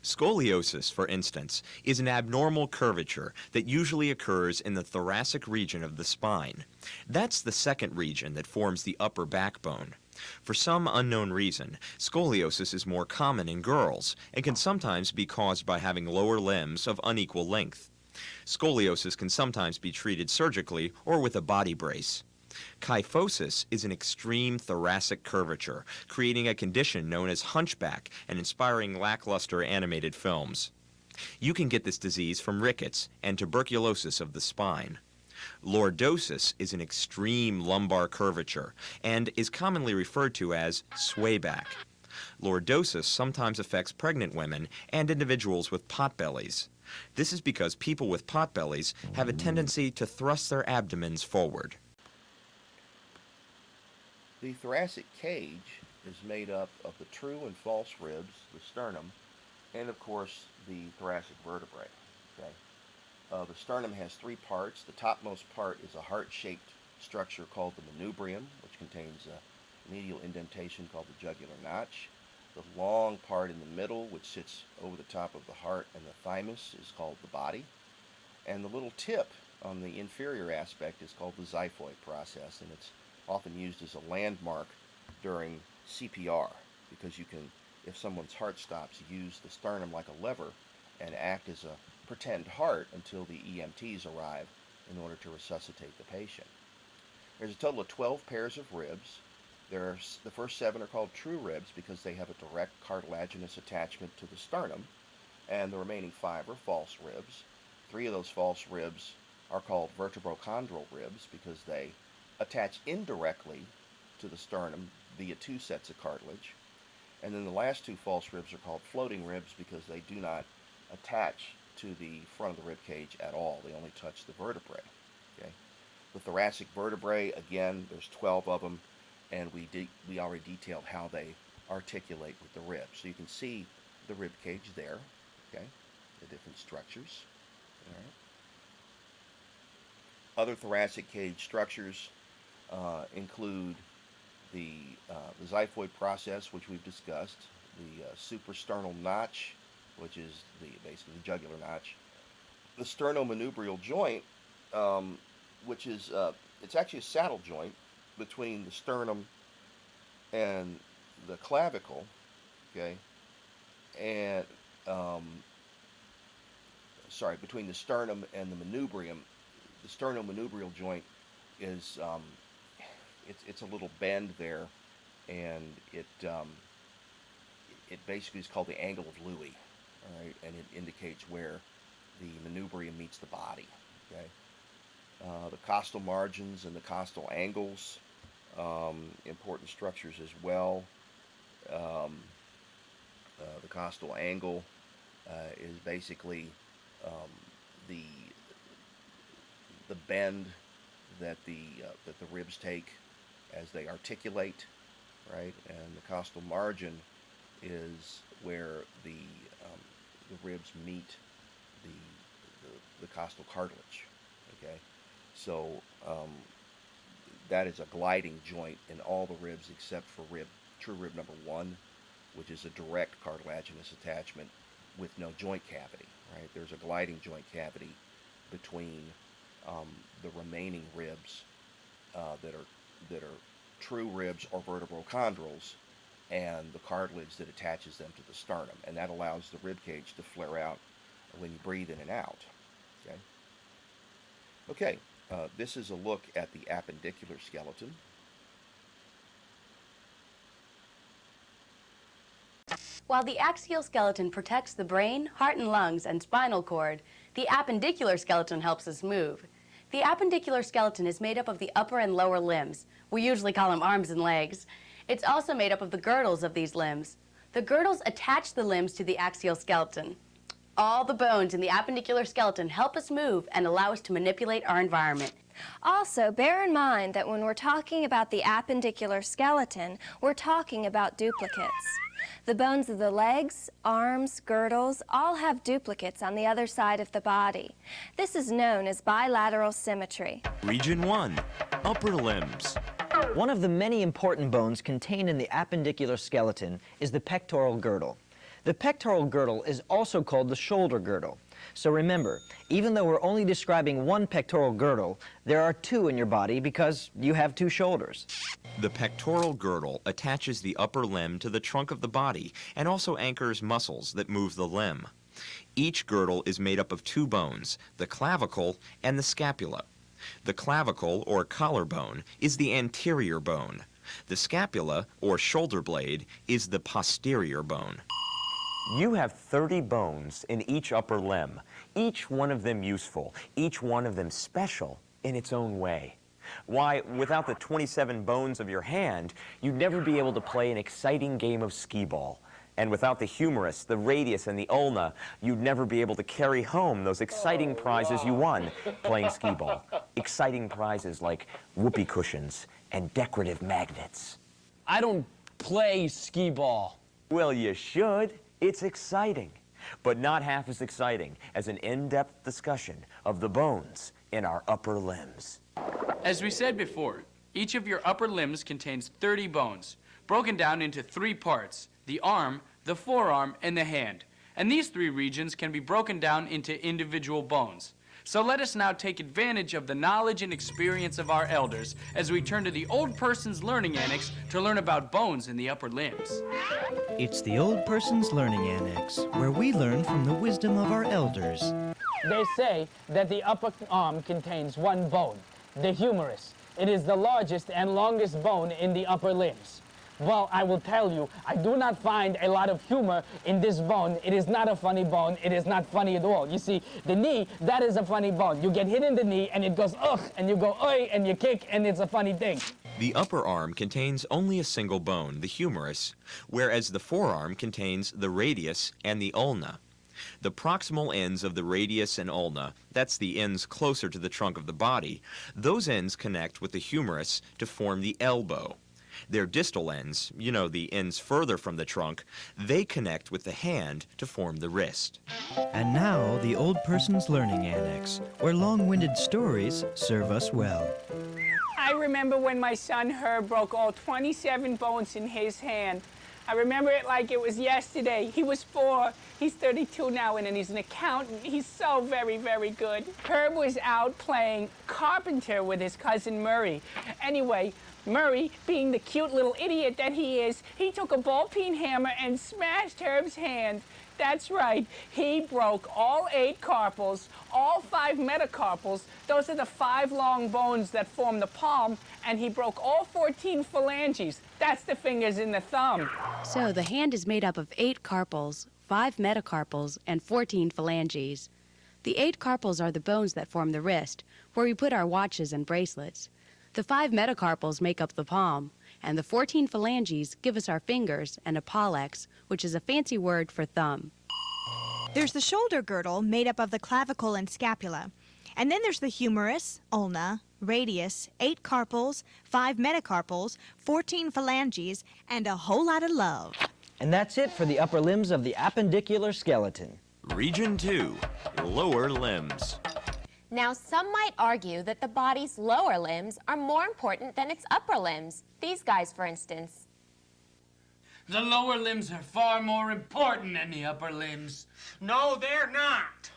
Scoliosis, for instance, is an abnormal curvature that usually occurs in the thoracic region of the spine. That's the second region that forms the upper backbone. For some unknown reason, scoliosis is more common in girls and can sometimes be caused by having lower limbs of unequal length. Scoliosis can sometimes be treated surgically or with a body brace. Kyphosis is an extreme thoracic curvature, creating a condition known as hunchback and inspiring lackluster animated films. You can get this disease from rickets and tuberculosis of the spine. Lordosis is an extreme lumbar curvature and is commonly referred to as swayback. Lordosis sometimes affects pregnant women and individuals with potbellies. This is because people with potbellies have a tendency to thrust their abdomens forward. The thoracic cage is made up of the true and false ribs, the sternum, and of course the thoracic vertebrae. Okay? The sternum has three parts. The topmost part is a heart-shaped structure called the manubrium, which contains a medial indentation called the jugular notch. The long part in the middle, which sits over the top of the heart and the thymus, is called the body. And the little tip on the inferior aspect is called the xiphoid process, and it's often used as a landmark during CPR, because you can, if someone's heart stops, use the sternum like a lever and act as a pretend heart until the EMTs arrive in order to resuscitate the patient. There's a total of 12 pairs of ribs. The first 7 are called true ribs because they have a direct cartilaginous attachment to the sternum, and the remaining 5 are false ribs. 3 of those false ribs are called vertebrochondral ribs because they attach indirectly to the sternum via 2 sets of cartilage. And then the last 2 false ribs are called floating ribs because they do not attach to the front of the rib cage at all. They only touch the vertebrae. Okay? The thoracic vertebrae, again, there's 12 of them, and we already detailed how they articulate with the ribs. So you can see the rib cage there, okay? The different structures. All right. Other thoracic cage structures include the xiphoid process, which we've discussed, the suprasternal notch, which is basically the jugular notch, the sternomanubrial joint, which is it's actually a saddle joint between the sternum and the clavicle, okay, and between the sternum and the manubrium. The sternum-manubrial joint is it's a little bend there, and it basically is called the angle of Louis, all right, and it indicates where the manubrium meets the body. Okay, the costal margins and the costal angles, important structures as well. The costal angle is basically the bend that the ribs take as they articulate, right? And the costal margin is where the ribs meet the costal cartilage. Okay, so that is a gliding joint in all the ribs except for true rib number 1, which is a direct cartilaginous attachment with no joint cavity. Right, there's a gliding joint cavity between the remaining ribs that are true ribs or vertebrochondrils, and the cartilage that attaches them to the sternum, and that allows the rib cage to flare out when you breathe in and out. Okay, this is a look at the appendicular skeleton. While the axial skeleton protects the brain, heart and lungs, and spinal cord, the appendicular skeleton helps us move. The appendicular skeleton is made up of the upper and lower limbs. We usually call them arms and legs. It's also made up of the girdles of these limbs. The girdles attach the limbs to the axial skeleton. All the bones in the appendicular skeleton help us move and allow us to manipulate our environment. Also, bear in mind that when we're talking about the appendicular skeleton, we're talking about duplicates. The bones of the legs, arms, girdles all have duplicates on the other side of the body. This is known as bilateral symmetry. Region 1, upper limbs. One of the many important bones contained in the appendicular skeleton is the pectoral girdle. The pectoral girdle is also called the shoulder girdle. So remember, even though we're only describing one pectoral girdle, there are two in your body because you have two shoulders. The pectoral girdle attaches the upper limb to the trunk of the body and also anchors muscles that move the limb. Each girdle is made up of two bones, the clavicle and the scapula. The clavicle, or collarbone, is the anterior bone. The scapula, or shoulder blade, is the posterior bone. You have 30 bones in each upper limb, each one of them useful, each one of them special in its own way. Why, without the 27 bones of your hand, you'd never be able to play an exciting game of skee-ball. And without the humerus, the radius, and the ulna, you'd never be able to carry home those exciting prizes you won playing skee-ball. Exciting prizes like whoopee cushions and decorative magnets. I don't play skee-ball. Well, you should. It's exciting, but not half as exciting as an in-depth discussion of the bones in our upper limbs. As we said before, each of your upper limbs contains 30 bones, broken down into 3 parts: the arm, the forearm, and the hand. And these 3 regions can be broken down into individual bones. So let us now take advantage of the knowledge and experience of our elders as we turn to the Old Person's Learning Annex to learn about bones in the upper limbs. It's the Old Person's Learning Annex, where we learn from the wisdom of our elders. They say that the upper arm contains 1 bone, the humerus. It is the largest and longest bone in the upper limbs. Well, I will tell you, I do not find a lot of humor in this bone. It is not a funny bone. It is not funny at all. You see, the knee, that is a funny bone. You get hit in the knee, and it goes, ugh, and you go, oi, and you kick, and it's a funny thing. The upper arm contains only a single bone, the humerus, whereas the forearm contains the radius and the ulna. The proximal ends of the radius and ulna, that's the ends closer to the trunk of the body, those ends connect with the humerus to form the elbow. Their distal ends, you know, the ends further from the trunk, they connect with the hand to form the wrist. And now, the Old Person's Learning Annex, where long-winded stories serve us well. I remember when my son Herb broke all 27 bones in his hand. I remember it like it was yesterday. He was 4. He's 32 now, and he's an accountant. He's so very, very good. Herb was out playing carpenter with his cousin Murray. Anyway, Murray, being the cute little idiot that he is, he took a ball-peen hammer and smashed Herb's hand. That's right. He broke all 8 carpals, all 5 metacarpals. Those are the 5 long bones that form the palm. And he broke all 14 phalanges. That's the fingers in the thumb. So the hand is made up of 8 carpals, 5 metacarpals, and 14 phalanges. The 8 carpals are the bones that form the wrist, where we put our watches and bracelets. The 5 metacarpals make up the palm, and the 14 phalanges give us our fingers and a pollex, which is a fancy word for thumb. There's the shoulder girdle, made up of the clavicle and scapula. And then there's the humerus, ulna, radius, 8 carpals, 5 metacarpals, 14 phalanges, and a whole lot of love. And that's it for the upper limbs of the appendicular skeleton. Region 2, lower limbs. Now, some might argue that the body's lower limbs are more important than its upper limbs. These guys, for instance. The lower limbs are far more important than the upper limbs. No, they're not.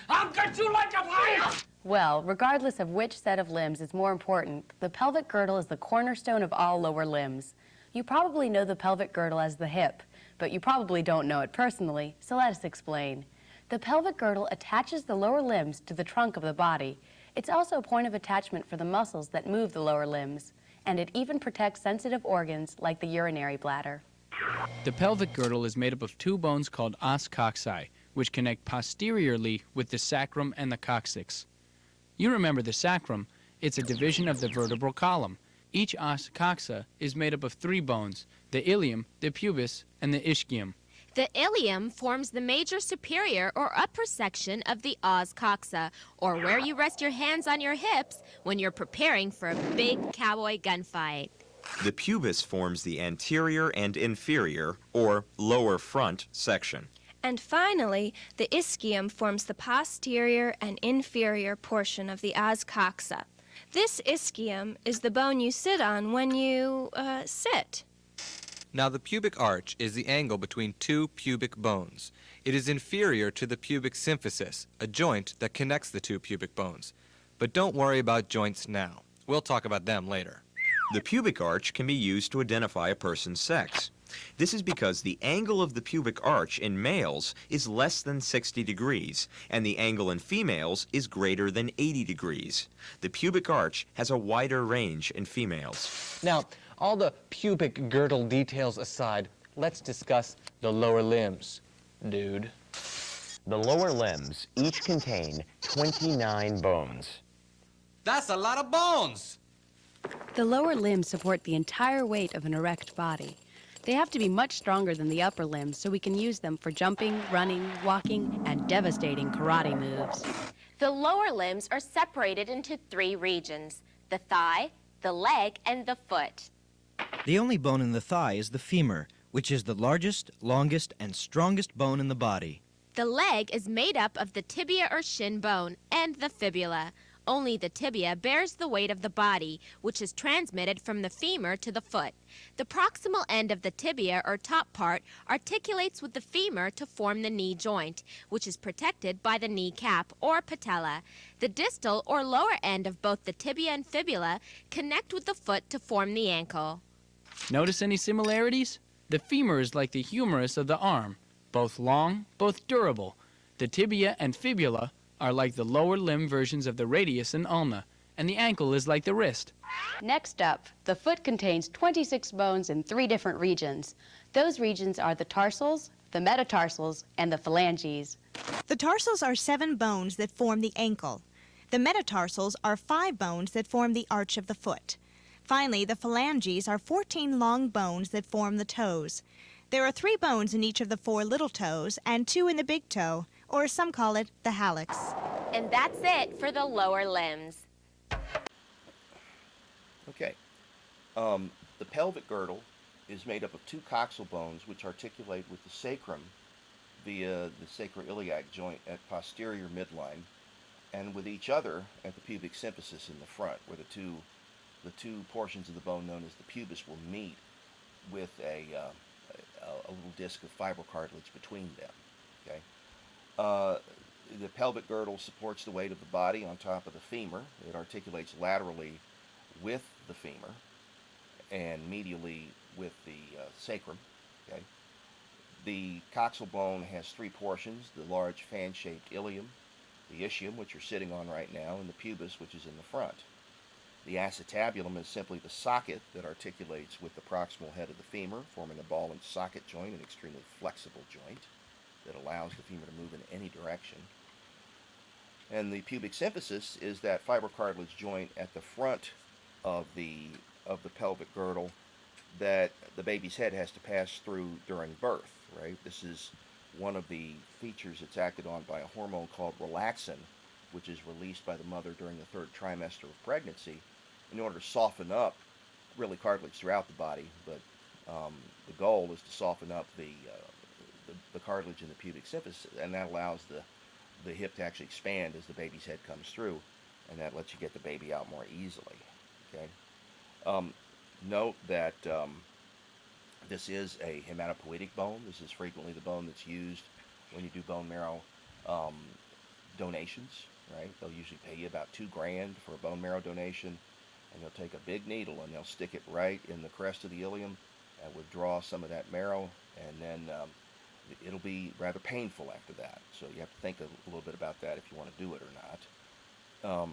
I'll get you like a fire! Well, regardless of which set of limbs is more important, the pelvic girdle is the cornerstone of all lower limbs. You probably know the pelvic girdle as the hip, but you probably don't know it personally, so let us explain. The pelvic girdle attaches the lower limbs to the trunk of the body. It's also a point of attachment for the muscles that move the lower limbs, and it even protects sensitive organs like the urinary bladder. The pelvic girdle is made up of 2 bones called os coxae, which connect posteriorly with the sacrum and the coccyx. You remember the sacrum. It's a division of the vertebral column. Each os coxa is made up of 3 bones, the ilium, the pubis, and the ischium. The ilium forms the major superior or upper section of the os coxa, or where you rest your hands on your hips when you're preparing for a big cowboy gunfight. The pubis forms the anterior and inferior, or lower front, section. And finally, the ischium forms the posterior and inferior portion of the os coxa. This ischium is the bone you sit on when you sit. Now the pubic arch is the angle between 2 pubic bones. It is inferior to the pubic symphysis, a joint that connects the 2 pubic bones. But don't worry about joints now. We'll talk about them later. The pubic arch can be used to identify a person's sex. This is because the angle of the pubic arch in males is less than 60 degrees, and the angle in females is greater than 80 degrees. The pubic arch has a wider range in females. Now, all the pubic girdle details aside, let's discuss the lower limbs, dude. The lower limbs each contain 29 bones. That's a lot of bones! The lower limbs support the entire weight of an erect body. They have to be much stronger than the upper limbs so we can use them for jumping, running, walking, and devastating karate moves. The lower limbs are separated into 3 regions: the thigh, the leg, and the foot. The only bone in the thigh is the femur, which is the largest, longest, and strongest bone in the body. The leg is made up of the tibia or shin bone and the fibula. Only the tibia bears the weight of the body, which is transmitted from the femur to the foot. The proximal end of the tibia, or top part, articulates with the femur to form the knee joint, which is protected by the kneecap, or patella. The distal, or lower end of both the tibia and fibula connect with the foot to form the ankle. Notice any similarities? The femur is like the humerus of the arm, both long, both durable. The tibia and fibula are like the lower limb versions of the radius and ulna, and the ankle is like the wrist. Next up, the foot contains 26 bones in 3 different regions. Those regions are the tarsals, the metatarsals, and the phalanges. The tarsals are 7 bones that form the ankle. The metatarsals are 5 bones that form the arch of the foot. Finally, the phalanges are 14 long bones that form the toes. There are 3 bones in each of the 4 little toes and 2 in the big toe, or some call it the hallux. And that's it for the lower limbs. Okay. The pelvic girdle is made up of 2 coxal bones which articulate with the sacrum via the sacroiliac joint at posterior midline, and with each other at the pubic symphysis in the front, where the two portions of the bone known as the pubis will meet with a little disc of fibrocartilage between them. Okay. The pelvic girdle supports the weight of the body on top of the femur. It articulates laterally with the femur and medially with the sacrum. Okay. the coxal bone has three portions: the large fan-shaped ilium, the ischium, which you're sitting on right now, and the pubis, which is in the front. The acetabulum is simply the socket that articulates with the proximal head of the femur, forming a ball and socket joint, an extremely flexible joint that allows the femur to move in any direction. And the pubic symphysis is that fibrocartilage joint at the front of the pelvic girdle that the baby's head has to pass through during birth, right? This is one of the features that's acted on by a hormone called relaxin, which is released by the mother during the third trimester of pregnancy in order to soften up really cartilage throughout the body, but the goal is to soften up the cartilage in the pubic symphysis, and that allows the hip to actually expand as the baby's head comes through, and that lets you get the baby out more easily. Okay. Note that this is a hematopoietic bone. This is frequently the bone that's used when you do bone marrow donations, right? They'll usually pay you about $2,000 for a bone marrow donation, and they'll take a big needle and they'll stick it right in the crest of the ilium and withdraw some of that marrow, and then it'll be rather painful after that. So you have to think a little bit about that if you want to do it or not.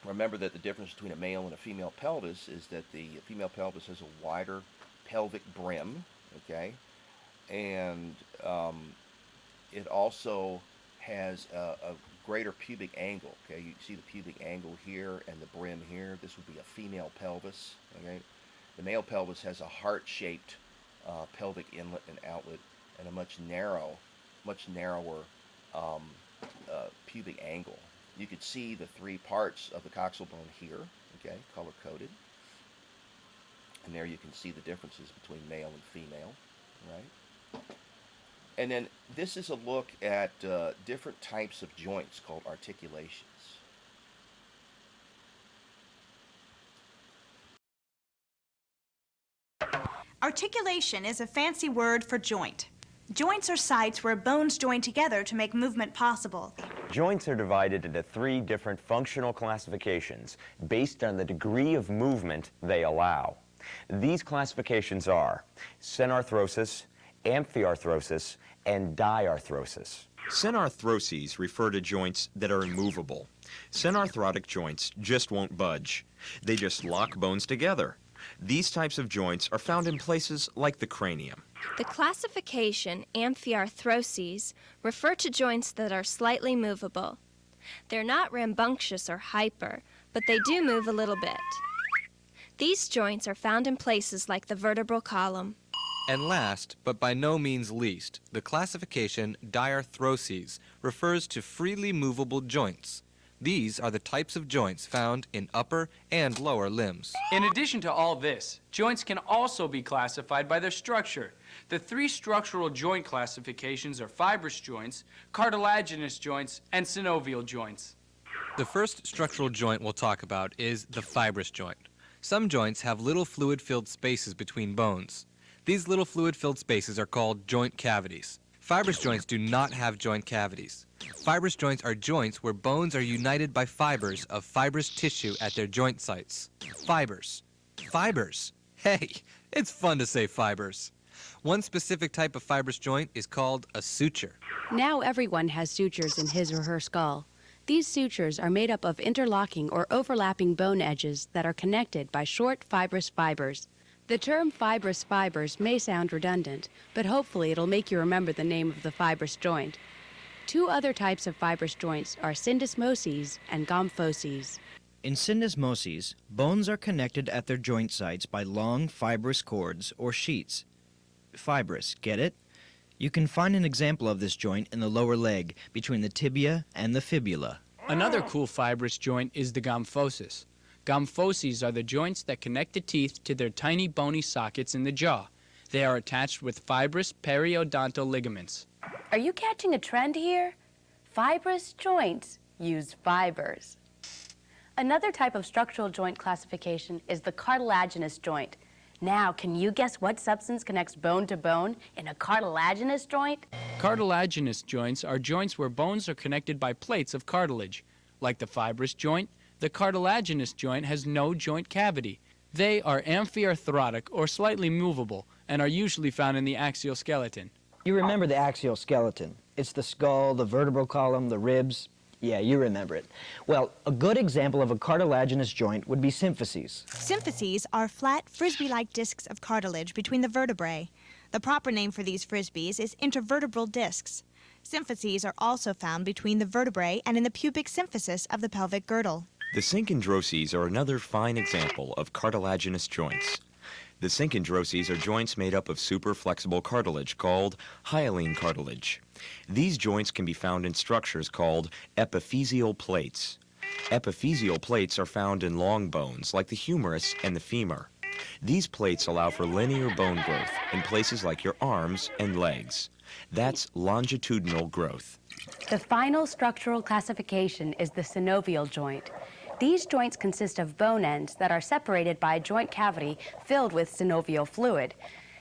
Remember that the difference between a male and a female pelvis is that the female pelvis has a wider pelvic brim, okay, and it also has a greater pubic angle, okay. You see the pubic angle here and the brim here. This would be a female pelvis, okay. The male pelvis has a heart-shaped pelvic inlet and outlet and a much narrower pubic angle. You could see the three parts of the coxal bone here, okay, color-coded. And there you can see the differences between male and female, right? And then this is a look at different types of joints called articulations. Articulation is a fancy word for joint. Joints are sites where bones join together to make movement possible. Joints are divided into three different functional classifications based on the degree of movement they allow. These classifications are synarthrosis, amphiarthrosis, and diarthrosis. Synarthroses refer to joints that are immovable. Synarthrotic joints just won't budge. They just lock bones together. These types of joints are found in places like the cranium. The classification amphiarthroses refer to joints that are slightly movable. They're not rambunctious or hyper, but they do move a little bit. These joints are found in places like the vertebral column. And last, but by no means least, the classification diarthroses refers to freely movable joints. These are the types of joints found in upper and lower limbs. In addition to all this, joints can also be classified by their structure. The three structural joint classifications are fibrous joints, cartilaginous joints, and synovial joints. The first structural joint we'll talk about is the fibrous joint. Some joints have little fluid-filled spaces between bones. These little fluid-filled spaces are called joint cavities. Fibrous joints do not have joint cavities. Fibrous joints are joints where bones are united by fibers of fibrous tissue at their joint sites. Fibers. Fibers. Hey, it's fun to say fibers. One specific type of fibrous joint is called a suture. Now everyone has sutures in his or her skull. These sutures are made up of interlocking or overlapping bone edges that are connected by short fibrous fibers. The term fibrous fibers may sound redundant, but hopefully it'll make you remember the name of the fibrous joint. Two other types of fibrous joints are syndesmoses and gomphoses. In syndesmoses, bones are connected at their joint sites by long fibrous cords or sheets. Fibrous, get it? You can find an example of this joint in the lower leg between the tibia and the fibula. Another cool fibrous joint is the gomphosis. Gomphoses are the joints that connect the teeth to their tiny bony sockets in the jaw. They are attached with fibrous periodontal ligaments. Are you catching a trend here? Fibrous joints use fibers. Another type of structural joint classification is the cartilaginous joint. Now, can you guess what substance connects bone to bone in a cartilaginous joint? Cartilaginous joints are joints where bones are connected by plates of cartilage. Like the fibrous joint, the cartilaginous joint has no joint cavity. They are amphiarthrotic or slightly movable and are usually found in the axial skeleton. You remember the axial skeleton. It's the skull, the vertebral column, the ribs. Yeah, you remember it. Well, a good example of a cartilaginous joint would be symphyses. Symphyses are flat, frisbee-like discs of cartilage between the vertebrae. The proper name for these frisbees is intervertebral discs. Symphyses are also found between the vertebrae and in the pubic symphysis of the pelvic girdle. The synchondroses are another fine example of cartilaginous joints. The synchondroses are joints made up of superflexible cartilage called hyaline cartilage. These joints can be found in structures called epiphyseal plates. Epiphyseal plates are found in long bones like the humerus and the femur. These plates allow for linear bone growth in places like your arms and legs. That's longitudinal growth. The final structural classification is the synovial joint. These joints consist of bone ends that are separated by a joint cavity filled with synovial fluid.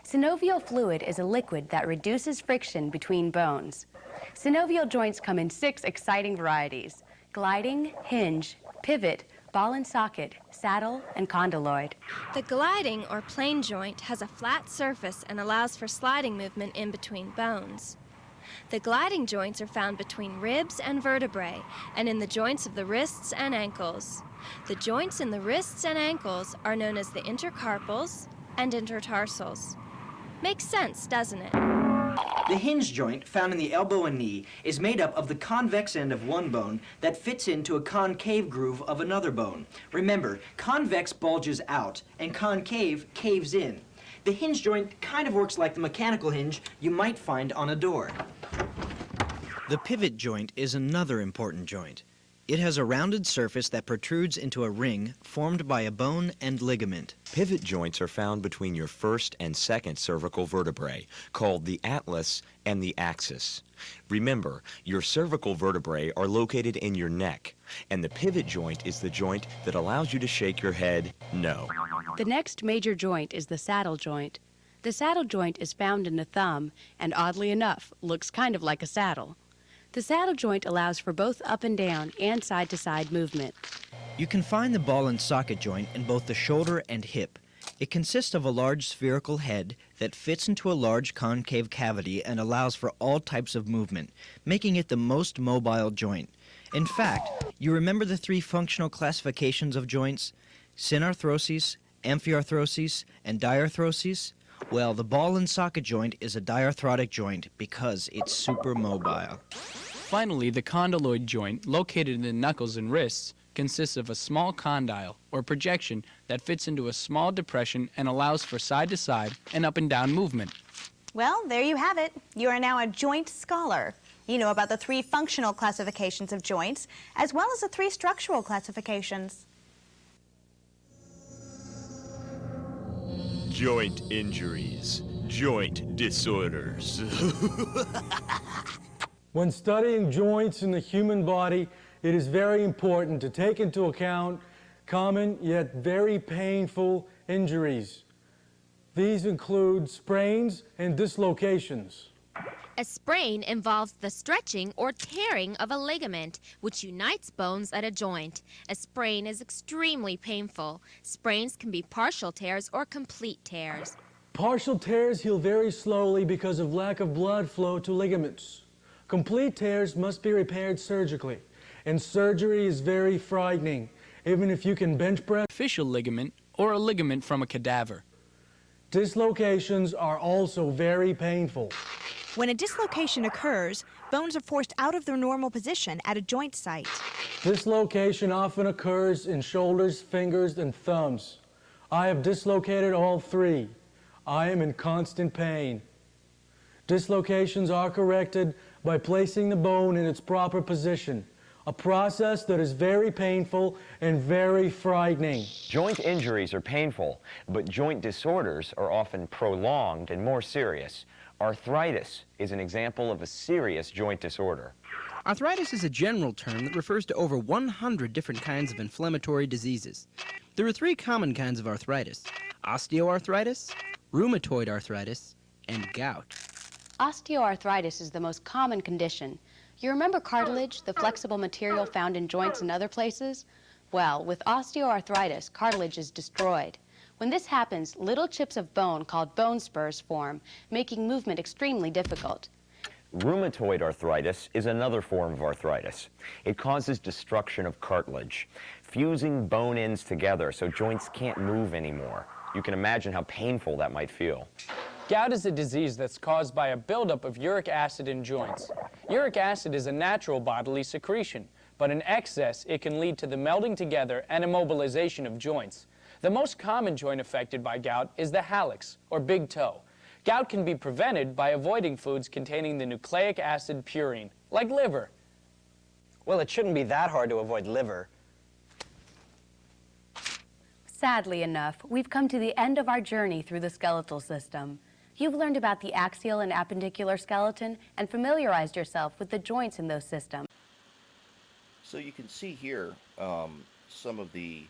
Synovial fluid is a liquid that reduces friction between bones. Synovial joints come in 6 exciting varieties: gliding, hinge, pivot, ball and socket, saddle, and condyloid. The gliding or plane joint has a flat surface and allows for sliding movement in between bones. The gliding joints are found between ribs and vertebrae and in the joints of the wrists and ankles. The joints in the wrists and ankles are known as the intercarpals and intertarsals. Makes sense, doesn't it? The hinge joint, found in the elbow and knee, is made up of the convex end of one bone that fits into a concave groove of another bone. Remember, convex bulges out and concave caves in. The hinge joint kind of works like the mechanical hinge you might find on a door. The pivot joint is another important joint. It has a rounded surface that protrudes into a ring formed by a bone and ligament. Pivot joints are found between your first and second cervical vertebrae, called the atlas and the axis. Remember, your cervical vertebrae are located in your neck, and the pivot joint is the joint that allows you to shake your head no. The next major joint is the saddle joint. The saddle joint is found in the thumb and, oddly enough, looks kind of like a saddle. The saddle joint allows for both up and down and side-to-side movement. You can find the ball and socket joint in both the shoulder and hip. It consists of a large spherical head that fits into a large concave cavity and allows for all types of movement, making it the most mobile joint. In fact, you remember the 3 functional classifications of joints? Synarthroses, amphiarthroses, and diarthroses? Well, the ball and socket joint is a diarthrotic joint because it's super mobile. Finally, the condyloid joint, located in the knuckles and wrists, consists of a small condyle, or projection, that fits into a small depression and allows for side-to-side and up and down movement. Well, there you have it. You are now a joint scholar. You know about the 3 functional classifications of joints, as well as the 3 structural classifications. Joint injuries, joint disorders. When studying joints in the human body, it is very important to take into account common yet very painful injuries. These include sprains and dislocations. A sprain involves the stretching or tearing of a ligament, which unites bones at a joint. A sprain is extremely painful. Sprains can be partial tears or complete tears. Partial tears heal very slowly because of lack of blood flow to ligaments. Complete tears must be repaired surgically, and surgery is very frightening, even if you can bench press. Artificial ligament or a ligament from a cadaver. Dislocations are also very painful. When a dislocation occurs, bones are forced out of their normal position at a joint site. Dislocation often occurs in shoulders, fingers, and thumbs. I have dislocated all 3. I am in constant pain. Dislocations are corrected by placing the bone in its proper position, a process that is very painful and very frightening. Joint injuries are painful, but joint disorders are often prolonged and more serious. Arthritis is an example of a serious joint disorder. Arthritis is a general term that refers to over 100 different kinds of inflammatory diseases. There are 3 common kinds of arthritis: osteoarthritis, rheumatoid arthritis, and gout. Osteoarthritis is the most common condition. You remember cartilage, the flexible material found in joints and other places? Well, with osteoarthritis, cartilage is destroyed. When this happens, little chips of bone called bone spurs form, making movement extremely difficult. Rheumatoid arthritis is another form of arthritis. It causes destruction of cartilage, fusing bone ends together so joints can't move anymore. You can imagine how painful that might feel. Gout is a disease that's caused by a buildup of uric acid in joints. Uric acid is a natural bodily secretion, but in excess it can lead to the melding together and immobilization of joints. The most common joint affected by gout is the hallux, or big toe. Gout can be prevented by avoiding foods containing the nucleic acid purine, like liver. Well, it shouldn't be that hard to avoid liver. Sadly enough, we've come to the end of our journey through the skeletal system. You've learned about the axial and appendicular skeleton and familiarized yourself with the joints in those systems. So you can see here some of the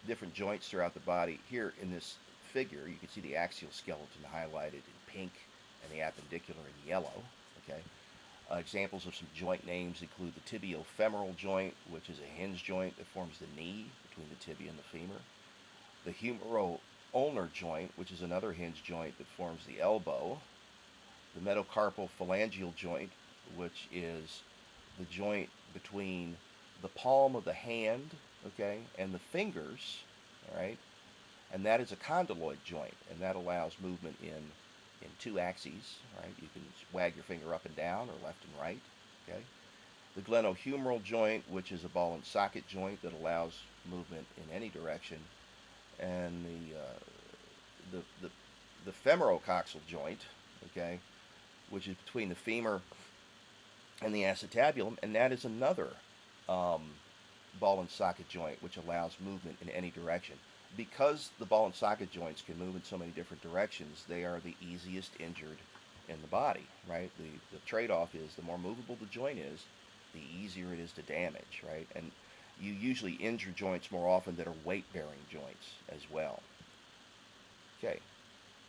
different joints throughout the body. Here in this figure, you can see the axial skeleton highlighted in pink and the appendicular in yellow. Okay. Examples of some joint names include the tibiofemoral joint, which is a hinge joint that forms the knee between the tibia and the femur. The humeroulnar joint, which is another hinge joint that forms the elbow. The metacarpal phalangeal joint, which is the joint between the palm of the hand, okay, and the fingers, all right, and that is a condyloid joint, and that allows movement in two axes, right? You can wag your finger up and down or left and right, okay. The glenohumeral joint, which is a ball and socket joint that allows movement in any direction, and the femorocoxal joint, okay, which is between the femur and the acetabulum, and that is another ball and socket joint which allows movement in any direction. Because the ball and socket joints can move in so many different directions, they are the easiest injured in the body, right? The trade-off is the more movable the joint is, the easier it is to damage, right? And you usually injure joints more often that are weight-bearing joints as well. Okay,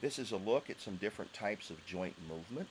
this is a look at some different types of joint movement.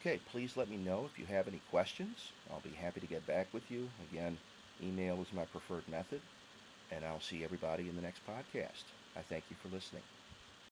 Okay, please let me know if you have any questions. I'll be happy to get back with you. Again, email is my preferred method, and I'll see everybody in the next podcast. I thank you for listening.